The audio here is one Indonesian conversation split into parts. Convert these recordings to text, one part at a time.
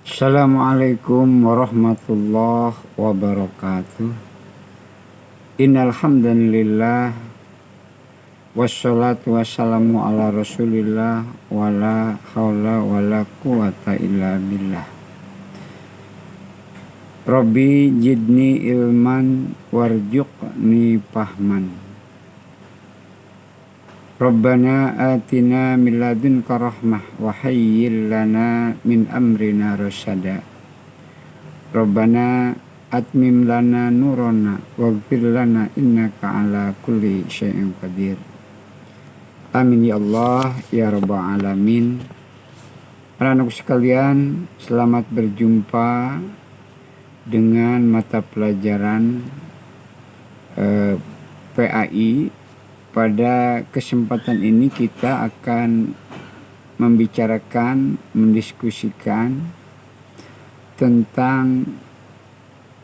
Assalamualaikum warahmatullahi wabarakatuh. Innal hamdalillah wassalatu wassalamu ala Rasulillah wala haula wala quwata illa billah. Rabbi jidni ilman warzuqni fahman. Rabbana atina min ladunka rahmah wa hayyil lana min amrina rasyada. Rabbana atmim lana nurana waghfir lana innaka ala kulli syai'in qadir. Amin ya Allah ya rabbal alamin. Anak-anak sekalian, selamat berjumpa dengan mata pelajaran PAI. Pada kesempatan ini kita akan membicarakan, mendiskusikan tentang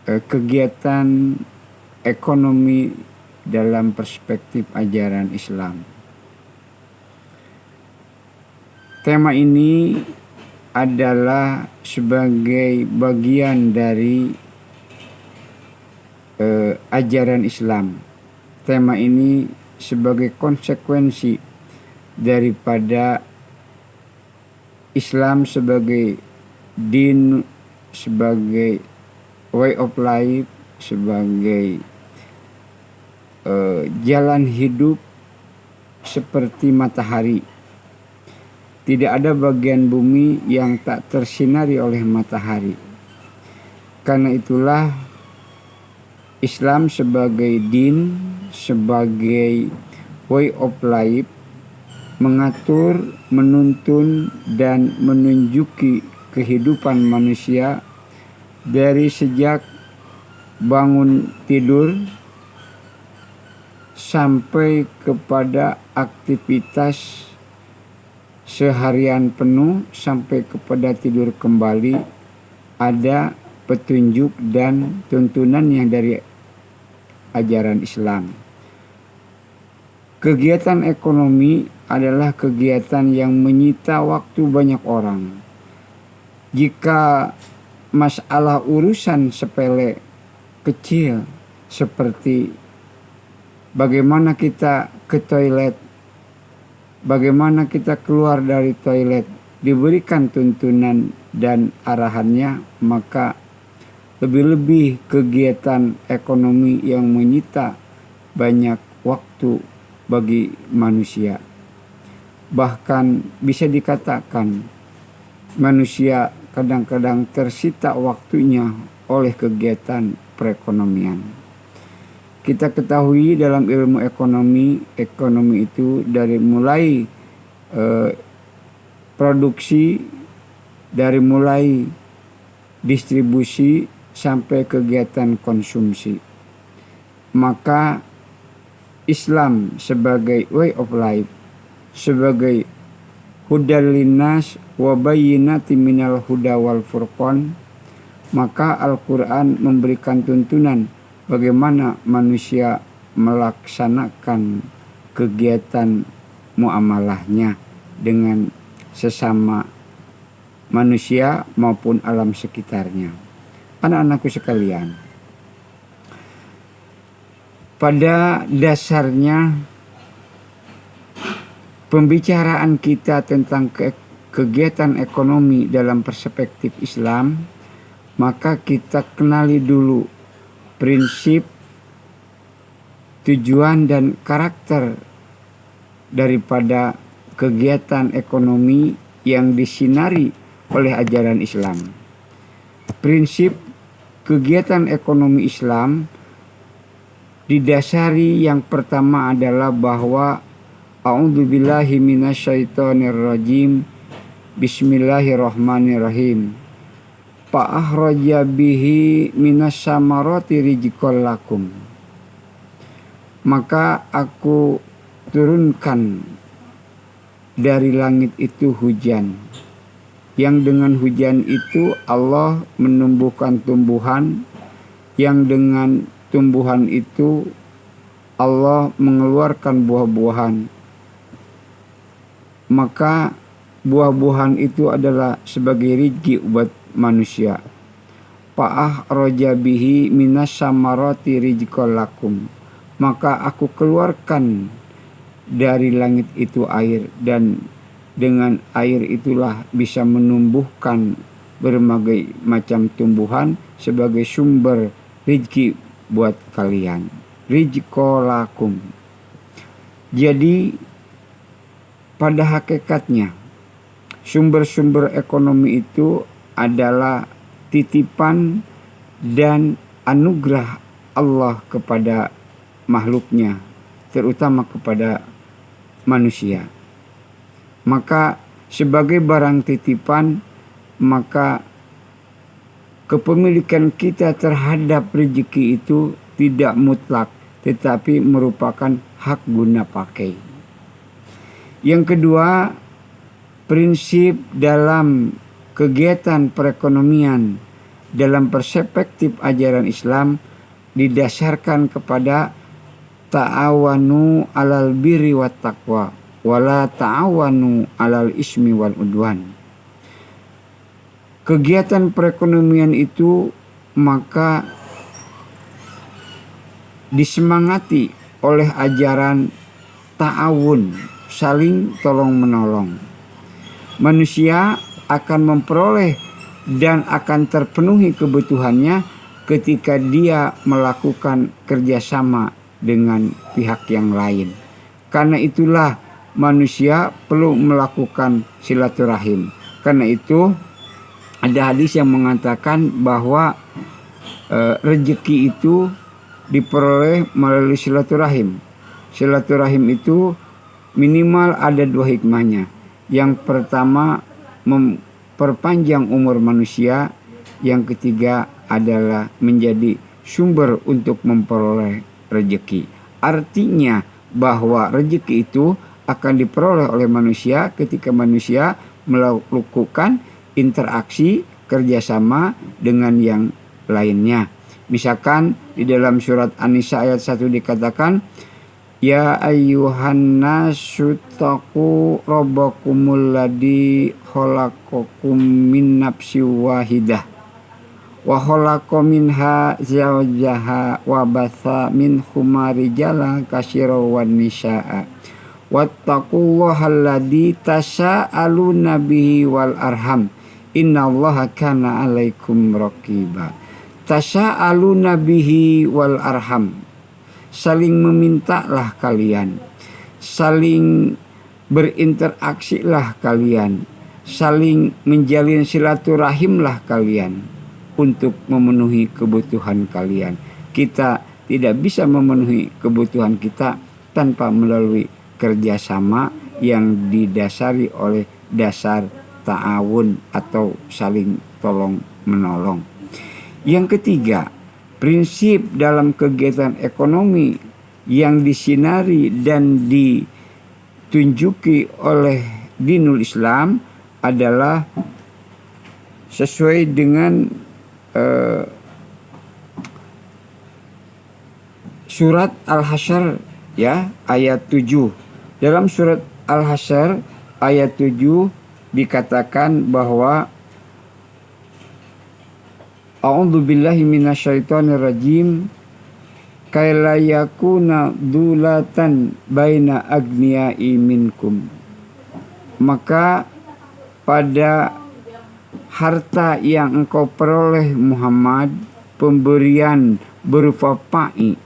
kegiatan ekonomi dalam perspektif ajaran Islam. Tema ini adalah sebagai bagian dari ajaran Islam. Tema ini sebagai konsekuensi daripada Islam sebagai din, sebagai way of life, sebagai jalan hidup seperti matahari. Tidak ada bagian bumi yang tak tersinari oleh matahari. Karena itulah Islam sebagai din, sebagai way of life, mengatur, menuntun, dan menunjuki kehidupan manusia dari sejak bangun tidur sampai kepada aktivitas seharian penuh sampai kepada tidur kembali. Ada petunjuk dan tuntunan yang dari ajaran Islam. Kegiatan ekonomi adalah kegiatan yang menyita waktu banyak orang. Jika masalah urusan sepele kecil seperti bagaimana kita ke toilet, bagaimana kita keluar dari toilet, diberikan tuntunan dan arahannya, maka lebih-lebih kegiatan ekonomi yang menyita banyak waktu bagi manusia. Bahkan bisa dikatakan manusia kadang-kadang tersita waktunya oleh kegiatan perekonomian. Kita ketahui dalam ilmu ekonomi itu dari mulai produksi, dari mulai distribusi sampai kegiatan konsumsi. Maka Islam sebagai way of life, sebagai hudal linnas wa bayyinatin minal huda wal furqan, maka Al-Quran memberikan tuntunan bagaimana manusia melaksanakan kegiatan muamalahnya dengan sesama manusia maupun alam sekitarnya. Anak-anakku sekalian, pada dasarnya pembicaraan kita tentang kegiatan ekonomi dalam perspektif Islam, maka kita kenali dulu prinsip, tujuan dan karakter daripada kegiatan ekonomi yang disinari oleh ajaran Islam. Prinsip kegiatan ekonomi Islam didasari yang pertama adalah bahwa a'udzubillahi minasyaitonirrajim, bismillahirrahmanirrahim, fa'akhraja bihi minasyamarati rizqan lakum. Maka aku turunkan dari langit itu hujan, yang dengan hujan itu Allah menumbuhkan tumbuhan, yang dengan tumbuhan itu Allah mengeluarkan buah-buahan. Maka buah-buahan itu adalah sebagai rezeki buat manusia. Fa'ah roja bihi minas samarati rizqan lakum. Maka aku keluarkan dari langit itu air, dan dengan air itulah bisa menumbuhkan berbagai macam tumbuhan sebagai sumber rezeki buat kalian. Rizqan lakum. Jadi pada hakikatnya sumber-sumber ekonomi itu adalah titipan dan anugerah Allah kepada makhluknya, terutama kepada manusia. Maka sebagai barang titipan, maka kepemilikan kita terhadap rezeki itu tidak mutlak, tetapi merupakan hak guna pakai. Yang kedua, prinsip dalam kegiatan perekonomian dalam perspektif ajaran Islam didasarkan kepada ta'awanu alal birri wat taqwa wala ta'awanu alal ismi wal udwan. Kegiatan perekonomian itu maka disemangati oleh ajaran ta'awun, saling tolong menolong. Manusia akan memperoleh dan akan terpenuhi kebutuhannya ketika dia melakukan kerjasama dengan pihak yang lain. Karena itulah manusia perlu melakukan silaturahim. Karena itu ada hadis yang mengatakan bahwa rezeki itu diperoleh melalui silaturahim. Silaturahim itu minimal ada 2 hikmahnya. Yang pertama, memperpanjang umur manusia. Yang ketiga adalah menjadi sumber untuk memperoleh rezeki. Artinya bahwa rezeki itu akan diperoleh oleh manusia ketika manusia melakukan interaksi kerjasama dengan yang lainnya. Misalkan di dalam surat An-Nisa ayat 1 dikatakan, ya ayyuhan nasu taqu rabbakumul ladzi khalaqakum min nafsin wahidah wa khalaqa minha zawjaha wa batha minhuma rijalan katsiran wan nisaa wattaqullaha alladzi tasaaluna bihi wal arham innallaha kana 'alaikum raqiba. Tasaaluna bihi wal arham, saling memintalah kalian, saling berinteraksilah kalian, saling menjalin silaturahimlah kalian untuk memenuhi kebutuhan kalian. Kita tidak bisa memenuhi kebutuhan kita tanpa melalui kerjasama yang didasari oleh dasar ta'awun atau saling tolong menolong. Yang ketiga, prinsip dalam kegiatan ekonomi yang disinari dan ditunjuki oleh dinul Islam adalah sesuai dengan surat Al-Hasyr ya, ayat 7. Dalam surat Al-Hasyr ayat 7 dikatakan bahwa A'udzu billahi minasyaitonir rajim. Kaila yakuna dulatan baina agniya'i minkum. Maka pada harta yang engkau peroleh Muhammad, pemberian berupa pa'i.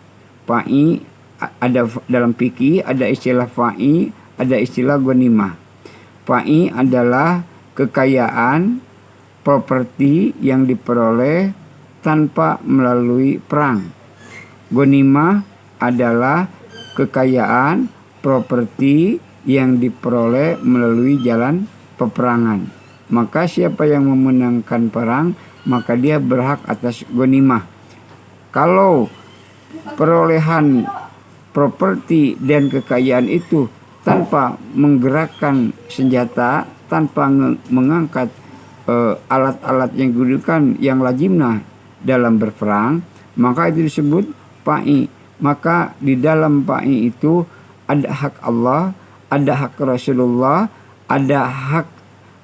Pa'i ada dalam fikih, ada istilah fa'i, ada istilah ghanimah. Fa'i adalah kekayaan, properti yang diperoleh tanpa melalui perang. Ghanimah adalah kekayaan, properti yang diperoleh melalui jalan peperangan. Maka siapa yang memenangkan perang, maka dia berhak atas ghanimah. Kalau perolehan properti dan kekayaan itu tanpa menggerakkan senjata, tanpa mengangkat alat-alat yang digunakan yang lazimah dalam berperang, maka itu disebut pa'i. Maka di dalam pa'i itu ada hak Allah, ada hak Rasulullah, ada hak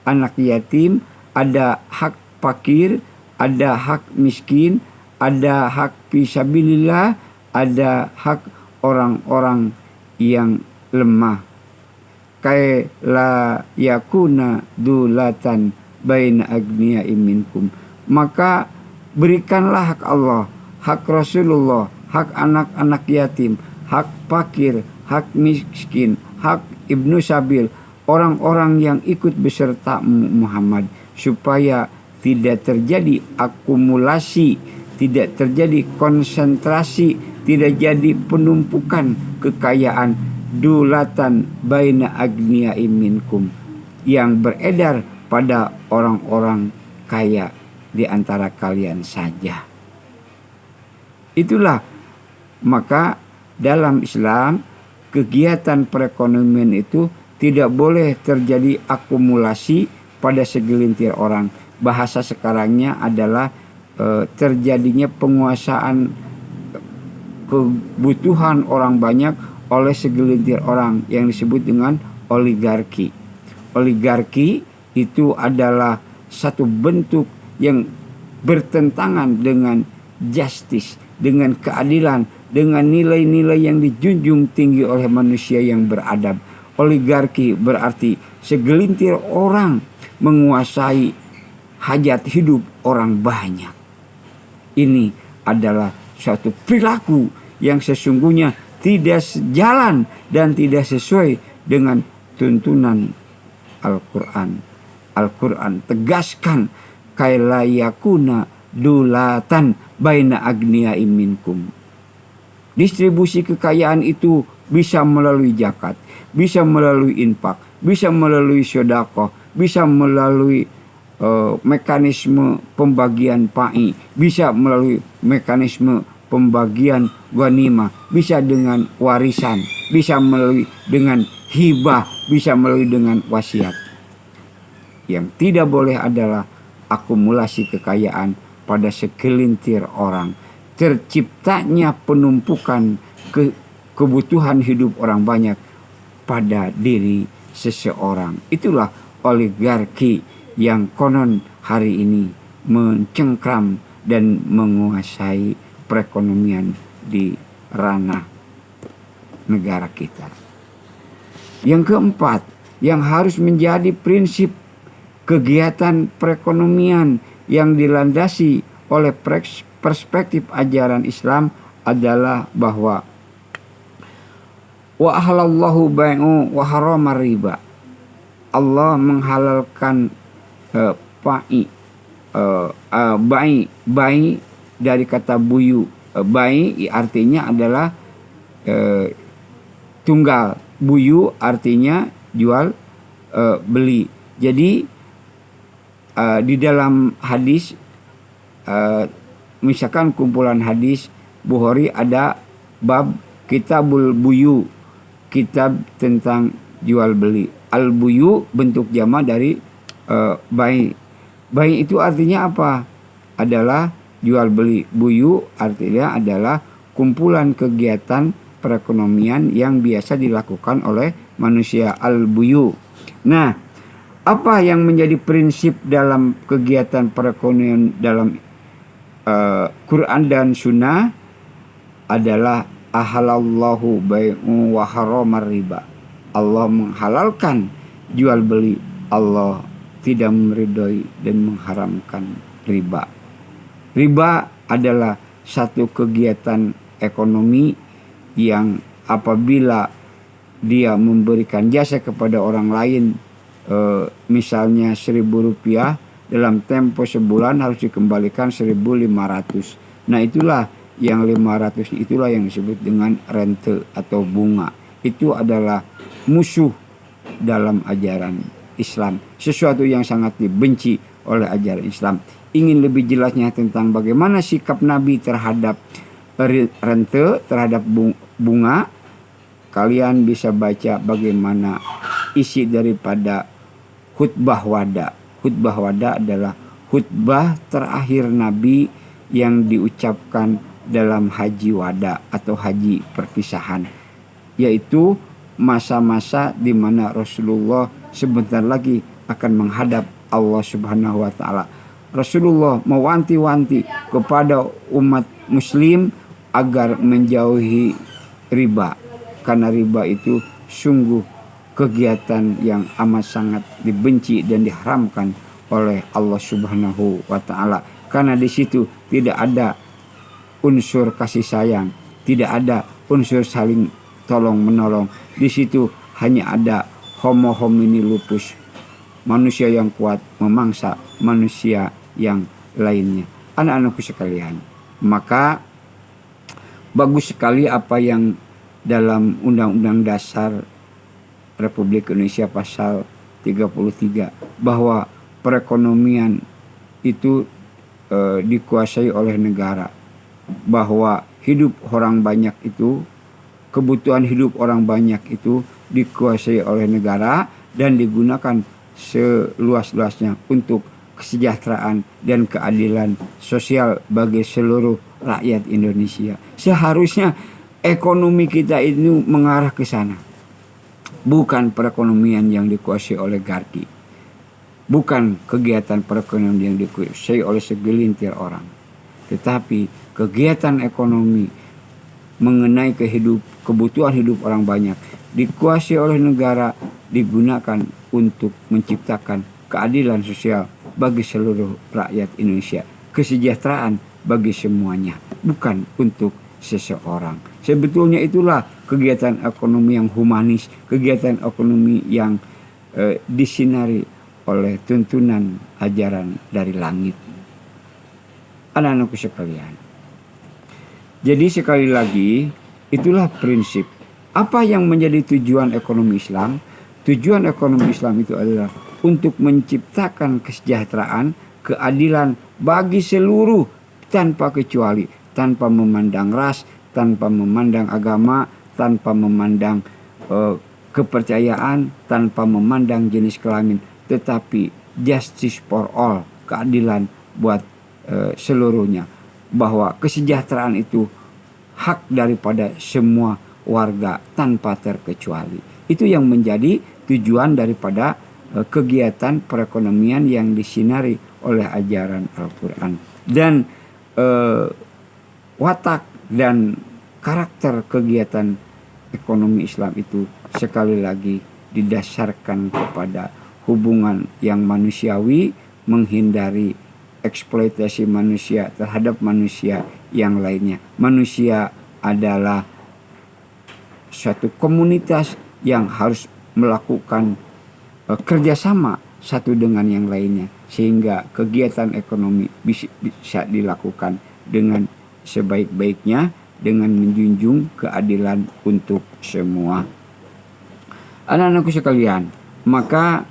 anak yatim, ada hak fakir, ada hak miskin, ada hak fisabilillah, ada hak orang-orang yang lemah. Kai la yakuna dulatan baina agniya'i minkum. Maka berikanlah hak Allah, hak Rasulullah, hak anak-anak yatim, hak fakir, hak miskin, hak ibnu sabil, orang-orang yang ikut beserta Muhammad, supaya tidak terjadi akumulasi, tidak terjadi konsentrasi, tidak jadi penumpukan kekayaan dulatan baina agniya'i minkum yang beredar pada orang-orang kaya di antara kalian saja. Itulah maka dalam Islam kegiatan perekonomian itu tidak boleh terjadi akumulasi pada segelintir orang. Bahasa sekarangnya adalah terjadinya penguasaan kebutuhan orang banyak oleh segelintir orang yang disebut dengan oligarki. Oligarki itu adalah satu bentuk yang bertentangan dengan justice, dengan keadilan, dengan nilai-nilai yang dijunjung tinggi oleh manusia yang beradab. Oligarki berarti segelintir orang menguasai hajat hidup orang banyak. Ini adalah suatu perilaku yang sesungguhnya tidak sejalan dan tidak sesuai dengan tuntunan Al-Quran. Al-Quran tegaskan kaila yakuna dulatan baina agniya'i minkum. Distribusi kekayaan itu bisa melalui zakat, bisa melalui infak, bisa melalui sedekah, bisa melalui mekanisme pembagian pai, bisa melalui mekanisme pembagian ghanimah, bisa dengan warisan, bisa melalui dengan hibah, bisa melalui dengan wasiat. Yang tidak boleh adalah akumulasi kekayaan pada segelintir orang. Terciptanya penumpukan kebutuhan hidup orang banyak pada diri seseorang. Itulah oligarki yang konon hari ini mencengkram dan menguasai perekonomian di ranah negara kita. Yang keempat, yang harus menjadi prinsip kegiatan perekonomian yang dilandasi oleh perspektif ajaran Islam adalah bahwa wa ahlallahu bai'u wa harama riba. Allah menghalalkan bai dari kata buyu. Bai artinya adalah tunggal, buyu artinya jual beli. Jadi di dalam hadis, misalkan kumpulan hadis Bukhari ada bab kitabul buyu, kitab tentang jual beli. Al buyu bentuk jama dari bai. Bai itu artinya apa? Adalah jual beli. Buyu artinya adalah kumpulan kegiatan perekonomian yang biasa dilakukan oleh manusia. Al buyu. Nah, apa yang menjadi prinsip dalam kegiatan perekonomian dalam Quran dan Sunnah adalah ahalallahu bai'u wa haramar riba. Allah menghalalkan jual beli. Allah tidak meridhoi dan mengharamkan riba. Riba adalah satu kegiatan ekonomi yang apabila dia memberikan jasa kepada orang lain, misalnya 1.000 rupiah, dalam tempo sebulan harus dikembalikan 1.500. Nah itulah yang 500 itulah yang disebut dengan rente atau bunga. Itu adalah musuh dalam ajaran Islam, sesuatu yang sangat dibenci oleh ajaran Islam. Ingin lebih jelasnya tentang bagaimana sikap Nabi terhadap rente, terhadap bunga, kalian bisa baca bagaimana isi daripada khutbah wada. Khutbah wada adalah khutbah terakhir Nabi yang diucapkan dalam haji wada atau haji perpisahan, yaitu masa-masa di mana Rasulullah sebentar lagi akan menghadap Allah Subhanahu wa taala. Rasulullah mewanti-wanti kepada umat muslim agar menjauhi riba, karena riba itu sungguh kegiatan yang amat sangat dibenci dan diharamkan oleh Allah Subhanahu wa taala, karena di situ tidak ada unsur kasih sayang, tidak ada unsur saling tolong menolong. Di situ hanya ada homo homini lupus, manusia yang kuat memangsa manusia yang lainnya. Anak-anakku sekalian, maka bagus sekali apa yang dalam Undang-Undang Dasar Republik Indonesia pasal 33, bahwa perekonomian itu dikuasai oleh negara, bahwa hidup orang banyak itu, kebutuhan hidup orang banyak itu dikuasai oleh negara dan digunakan seluas-luasnya untuk kesejahteraan dan keadilan sosial bagi seluruh rakyat Indonesia. Seharusnya ekonomi kita ini mengarah ke sana. Bukan perekonomian yang dikuasai oleh garki. Bukan kegiatan perekonomian yang dikuasai oleh segelintir orang. Tetapi kegiatan ekonomi mengenai kebutuhan hidup orang banyak dikuasai oleh negara, digunakan untuk menciptakan keadilan sosial bagi seluruh rakyat Indonesia, kesejahteraan bagi semuanya, bukan untuk seseorang. Sebetulnya itulah kegiatan ekonomi yang humanis, kegiatan ekonomi yang disinari oleh tuntunan ajaran dari langit. Anak-anakku sekalian, jadi sekali lagi itulah prinsip. Apa yang menjadi tujuan ekonomi Islam? Tujuan ekonomi Islam itu adalah untuk menciptakan kesejahteraan, keadilan bagi seluruh tanpa kecuali, tanpa memandang ras, tanpa memandang agama, tanpa memandang kepercayaan, tanpa memandang jenis kelamin, tetapi justice for all, keadilan buat seluruhnya, bahwa kesejahteraan itu hak daripada semua warga tanpa terkecuali. Itu yang menjadi tujuan daripada kegiatan perekonomian yang disinari oleh ajaran Al-Quran. Dan watak dan karakter kegiatan ekonomi Islam itu sekali lagi didasarkan kepada hubungan yang manusiawi, menghindari eksploitasi manusia terhadap manusia yang lainnya. Manusia adalah suatu komunitas yang harus melakukan kerjasama satu dengan yang lainnya, sehingga kegiatan ekonomi bisa dilakukan dengan sebaik-baiknya, dengan menjunjung keadilan untuk semua. Anak-anakku sekalian, maka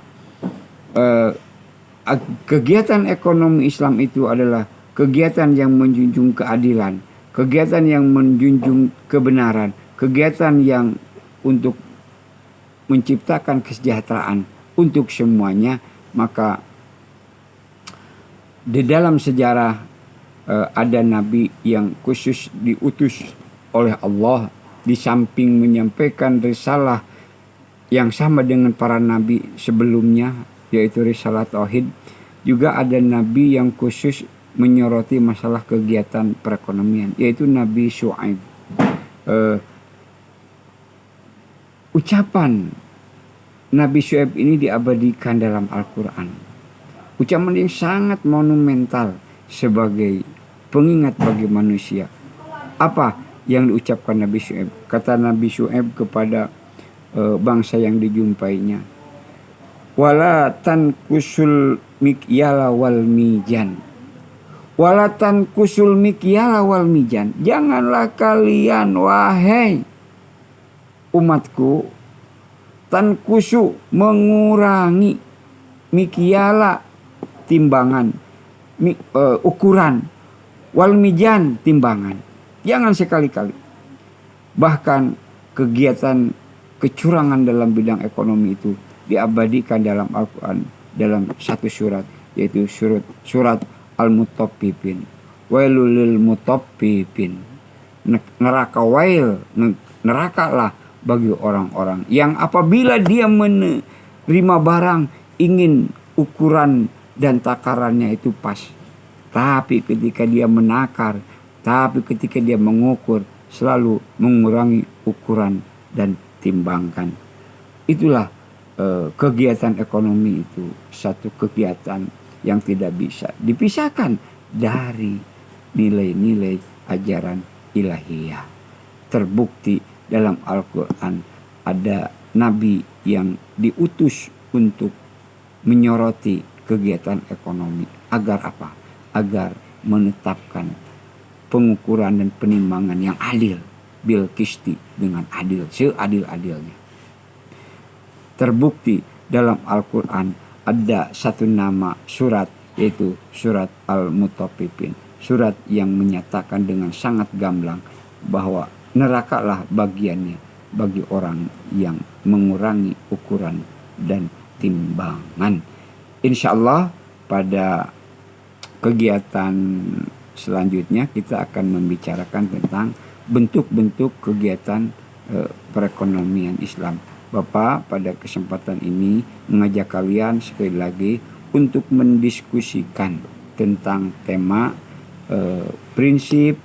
kegiatan ekonomi Islam itu adalah kegiatan yang menjunjung keadilan, kegiatan yang menjunjung kebenaran, kegiatan yang untuk menciptakan kesejahteraan untuk semuanya. Maka di dalam sejarah ada nabi yang khusus diutus oleh Allah, di samping menyampaikan risalah yang sama dengan para nabi sebelumnya, yaitu risalah tauhid, juga ada nabi yang khusus menyoroti masalah kegiatan perekonomian, yaitu Nabi Syuaib. Ucapan Nabi Syuaib ini diabadikan dalam Al-Quran. Ucapan yang sangat monumental sebagai pengingat bagi manusia. Apa yang diucapkan Nabi Syuaib? Kata Nabi Syuaib kepada bangsa yang dijumpainya, wala tankusul mikyala wal mijan, wala tankusul mikyala wal mijan. Janganlah kalian wahai umatku tankusu mengurangi mikyala timbangan, ukuran, wal mijan timbangan. Jangan sekali-kali. Bahkan kegiatan kecurangan dalam bidang ekonomi itu diabadikan dalam Al-Quran dalam satu surat, yaitu surat Al-Mutaffifin. Wailul lil mutaffifin. Neraka wail, nerakalah bagi orang-orang yang apabila dia menerima barang ingin ukuran dan takarannya itu pas. Tapi ketika dia menakar, tapi ketika dia mengukur, selalu mengurangi ukuran dan timbangkan. Itulah kegiatan ekonomi itu satu kegiatan yang tidak bisa dipisahkan dari nilai-nilai ajaran ilahiyah. Terbukti dalam Al-Quran ada nabi yang diutus untuk menyoroti kegiatan ekonomi. Agar apa? Agar menetapkan pengukuran dan penimbangan yang adil, bil qisti, dengan adil, seadil-adilnya. Terbukti dalam Al-Quran ada satu nama surat, yaitu surat Al-Mutaffifin, surat yang menyatakan dengan sangat gamblang bahwa nerakalah bagiannya bagi orang yang mengurangi ukuran dan timbangan. Insya Allah pada kegiatan selanjutnya kita akan membicarakan tentang bentuk-bentuk kegiatan perekonomian Islam. Bapak pada kesempatan ini mengajak kalian sekali lagi untuk mendiskusikan tentang tema prinsip,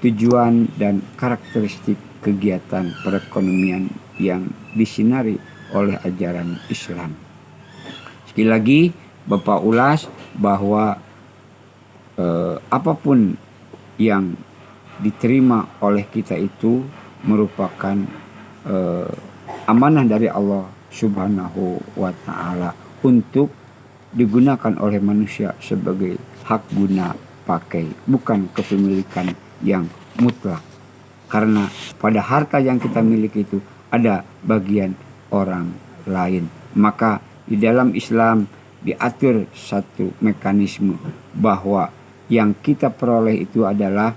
tujuan, dan karakteristik kegiatan perekonomian yang disinari oleh ajaran Islam. Sekali lagi Bapak ulas bahwa apapun yang diterima oleh kita itu merupakan amanah dari Allah Subhanahu wa Ta'ala untuk digunakan oleh manusia sebagai hak guna pakai, bukan kepemilikan yang mutlak. Karena pada harta yang kita miliki itu ada bagian orang lain. Maka di dalam Islam diatur satu mekanisme bahwa yang kita peroleh itu adalah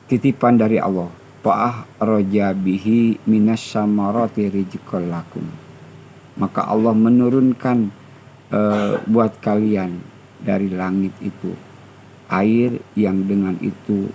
titipan dari Allah. Fa'ahraja bihi minas samarati rizqan lakum. Maka Allah menurunkan buat kalian dari langit itu air yang dengan itu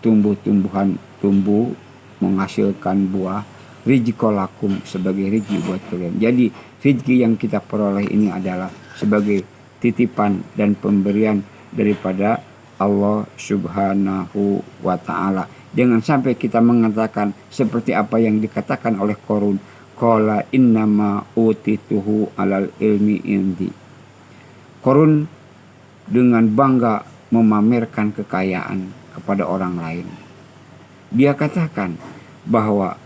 tumbuh-tumbuhan tumbuh menghasilkan buah, rizqan lakum, sebagai rezeki buat kalian. Jadi rezeki yang kita peroleh ini adalah sebagai titipan dan pemberian daripada Allah Subhanahu wa Ta'ala. Jangan sampai kita mengatakan seperti apa yang dikatakan oleh Qarun, qala innama utituhu alal ilmi indi. Qarun dengan bangga memamerkan kekayaan kepada orang lain. Dia katakan bahwa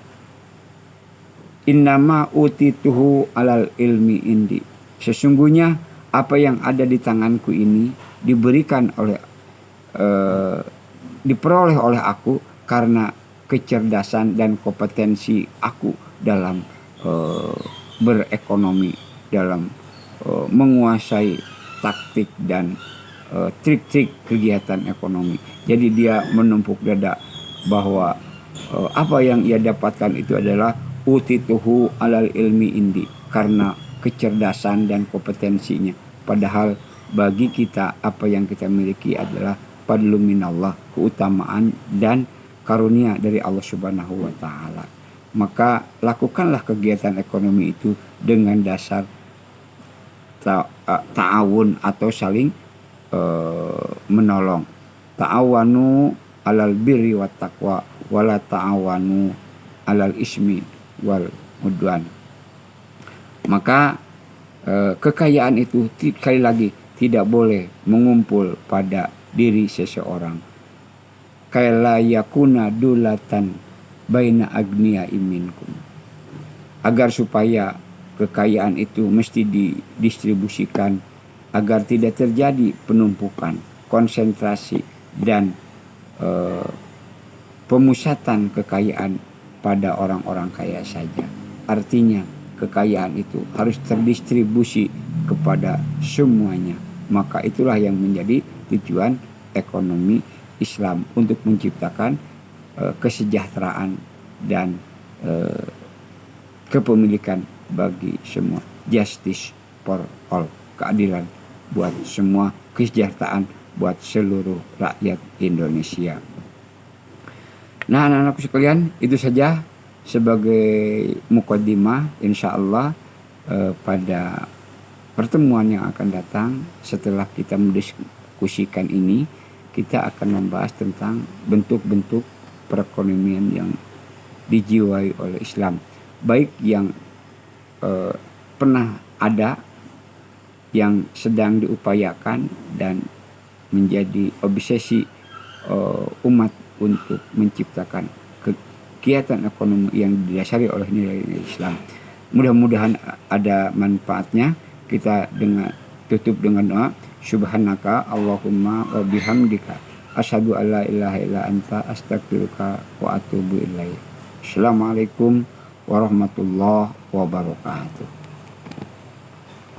innama utituhu alal ilmi indi. Sesungguhnya apa yang ada di tanganku ini diberikan oleh diperoleh oleh aku karena kecerdasan dan kompetensi aku dalam berekonomi, dalam menguasai taktik dan trik-trik kegiatan ekonomi. Jadi dia menumpuk dada bahwa apa yang ia dapatkan itu adalah utituhu alal ilmi indi, karena kecerdasan dan kompetensinya. Padahal bagi kita apa yang kita miliki adalah fadlu minallah, keutamaan dan karunia dari Allah Subhanahu wa Ta'ala. Maka lakukanlah kegiatan ekonomi itu dengan dasar ta'awun atau saling menolong. Ta'awanu alal birri wat taqwa wala ta'awanu alal ismi wal udwan. Maka kekayaan itu sekali lagi tidak boleh mengumpul pada diri seseorang. Kaila yakuna dulatan baina agniya minkum. Agar supaya kekayaan itu mesti didistribusikan agar tidak terjadi penumpukan, konsentrasi dan pemusatan kekayaan pada orang-orang kaya saja. Artinya kekayaan itu harus terdistribusi kepada semuanya. Maka itulah yang menjadi tujuan ekonomi Islam, untuk menciptakan kesejahteraan dan kepemilikan bagi semua. Justice for all, keadilan buat semua, kesejahteraan buat seluruh rakyat Indonesia. Nah, anak-anakku sekalian, itu saja sebagai mukaddimah, insya Allah pada pertemuan yang akan datang setelah kita mendiskusikan ini, kita akan membahas tentang bentuk-bentuk perekonomian yang dijiwai oleh Islam, baik yang pernah ada, yang sedang diupayakan dan menjadi obsesi umat untuk menciptakan kegiatan ekonomi yang didasari oleh nilai-nilai Islam. Mudah-mudahan ada manfaatnya. Kita tutup dengan doa. Subhanaka Allahumma wa bihamdika asyhadu an la ilaha illa anta astaghfiruka wa atubu ilaik. Assalamualaikum warahmatullahi wabarakatuh.